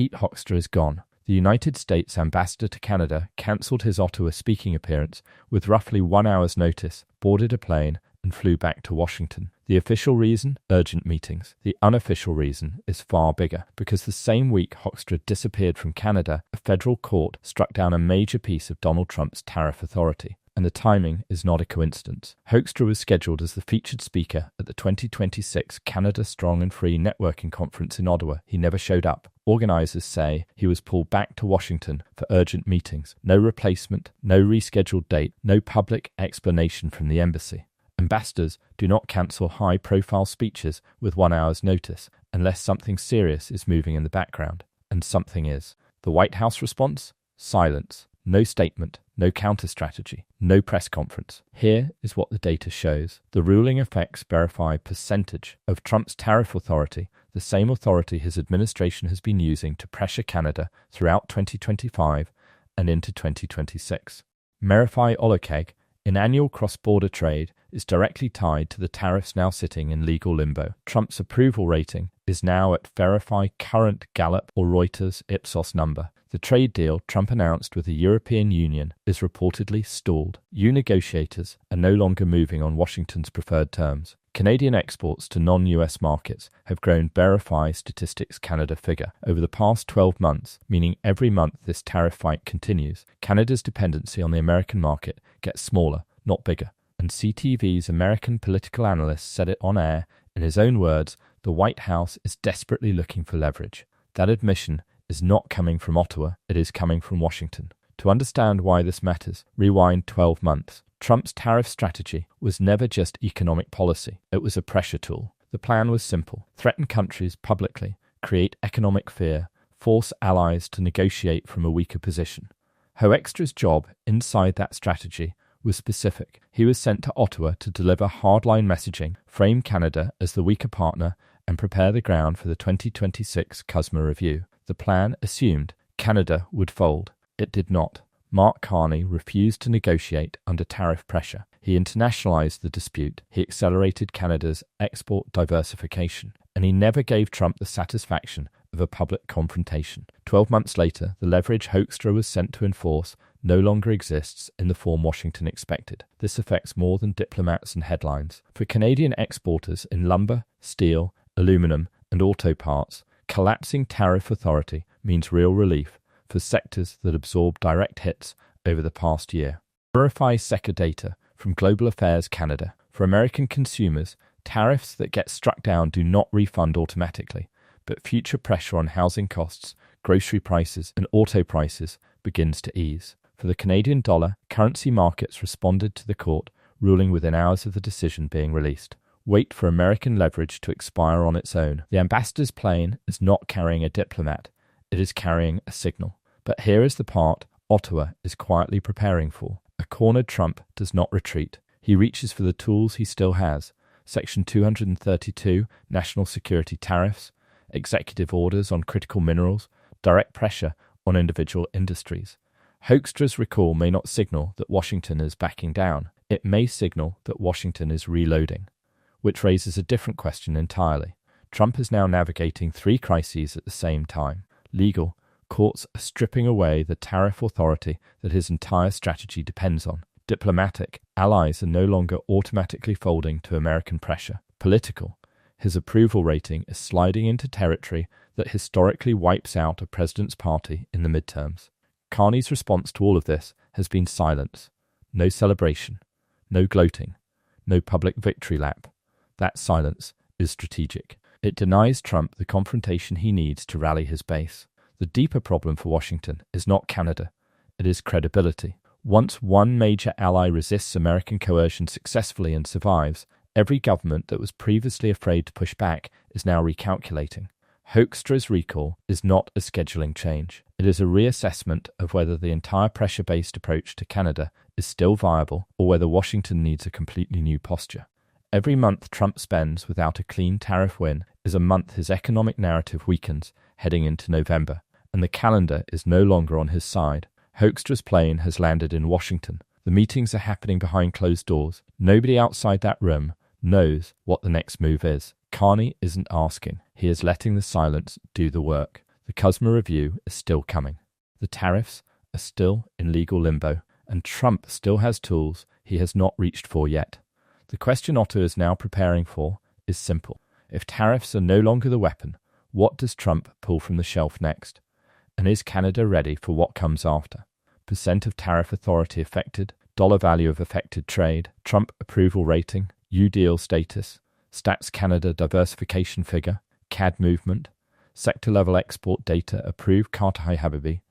Pete Hoekstra is gone. The United States ambassador to Canada cancelled his Ottawa speaking appearance with roughly 1 hour's notice, boarded a plane, and flew back to Washington. The official reason? Urgent meetings. The unofficial reason is far bigger, because the same week Hoekstra disappeared from Canada, a federal court struck down a major piece of Donald Trump's tariff authority. And the timing is not a coincidence. Hoekstra was scheduled as the featured speaker at the 2026 Canada Strong and Free Networking Conference in Ottawa. He never showed up. Organisers say he was pulled back to Washington for urgent meetings. No replacement, no rescheduled date, no public explanation from the embassy. Ambassadors do not cancel high-profile speeches with 1 hour's notice unless something serious is moving in the background. And something is. The White House response? Silence. No statement, no counter-strategy, no press conference. Here is what the data shows. The ruling effects verify percentage of Trump's tariff authority, the same authority his administration has been using to pressure Canada throughout 2025 and into 2026. Merify Olokeg, in annual cross-border trade, is directly tied to the tariffs now sitting in legal limbo. Trump's approval rating is now at Verify current Gallup or Reuters Ipsos number. The trade deal Trump announced with the European Union is reportedly stalled. EU negotiators are no longer moving on Washington's preferred terms. Canadian exports to non-US markets have grown Verify Statistics Canada figure over the past 12 months, meaning every month this tariff fight continues. Canada's dependency on the American market gets smaller, not bigger. And CTV's American political analyst said it on air. In his own words, the White House is desperately looking for leverage. That admission is not coming from Ottawa, it is coming from Washington. To understand why this matters, rewind 12 months. Trump's tariff strategy was never just economic policy, it was a pressure tool. The plan was simple: threaten countries publicly, create economic fear, force allies to negotiate from a weaker position. Hoekstra's job inside that strategy was specific. He was sent to Ottawa to deliver hardline messaging, frame Canada as the weaker partner, and prepare the ground for the 2026 CUSMA review. The plan assumed Canada would fold. It did not. Mark Carney refused to negotiate under tariff pressure. He internationalized the dispute. He accelerated Canada's export diversification. And he never gave Trump the satisfaction of a public confrontation. 12 months later, the leverage Hoekstra was sent to enforce no longer exists in the form Washington expected. This affects more than diplomats and headlines. For Canadian exporters in lumber, steel, aluminum, and auto parts, collapsing tariff authority means real relief for sectors that absorb direct hits over the past year. Verify SECA data from Global Affairs Canada. For American consumers, tariffs that get struck down do not refund automatically, but future pressure on housing costs, grocery prices, and auto prices begins to ease. For the Canadian dollar, currency markets responded to the court, ruling within hours of the decision being released. Wait for American leverage to expire on its own. The ambassador's plane is not carrying a diplomat, it is carrying a signal. But here is the part Ottawa is quietly preparing for. A cornered Trump does not retreat. He reaches for the tools he still has. Section 232, national security tariffs, executive orders on critical minerals, direct pressure on individual industries. Hoekstra's recall may not signal that Washington is backing down. It may signal that Washington is reloading, which raises a different question entirely. Trump is now navigating 3 crises at the same time. Legal, courts are stripping away the tariff authority that his entire strategy depends on. Diplomatic, allies are no longer automatically folding to American pressure. Political, his approval rating is sliding into territory that historically wipes out a president's party in the midterms. Carney's response to all of this has been silence. No celebration, no gloating, no public victory lap. That silence is strategic. It denies Trump the confrontation he needs to rally his base. The deeper problem for Washington is not Canada, it is credibility. Once one major ally resists American coercion successfully and survives, every government that was previously afraid to push back is now recalculating. Hoekstra's recall is not a scheduling change. It is a reassessment of whether the entire pressure-based approach to Canada is still viable or whether Washington needs a completely new posture. Every month Trump spends without a clean tariff win is a month his economic narrative weakens heading into November, and the calendar is no longer on his side. Hoekstra's plane has landed in Washington. The meetings are happening behind closed doors. Nobody outside that room knows what the next move is. Carney isn't asking. He is letting the silence do the work. The The customer review is still coming. The tariffs are still in legal limbo, and Trump still has tools he has not reached for yet. The question Otto is now preparing for is simple. If tariffs are no longer the weapon, what does Trump pull from the shelf next? And is Canada ready for what comes after? Percent of tariff authority affected, dollar value of affected trade, Trump approval rating, U-deal status, Stats Canada diversification figure, CAD movement, sector-level export data approved Carter Habibi,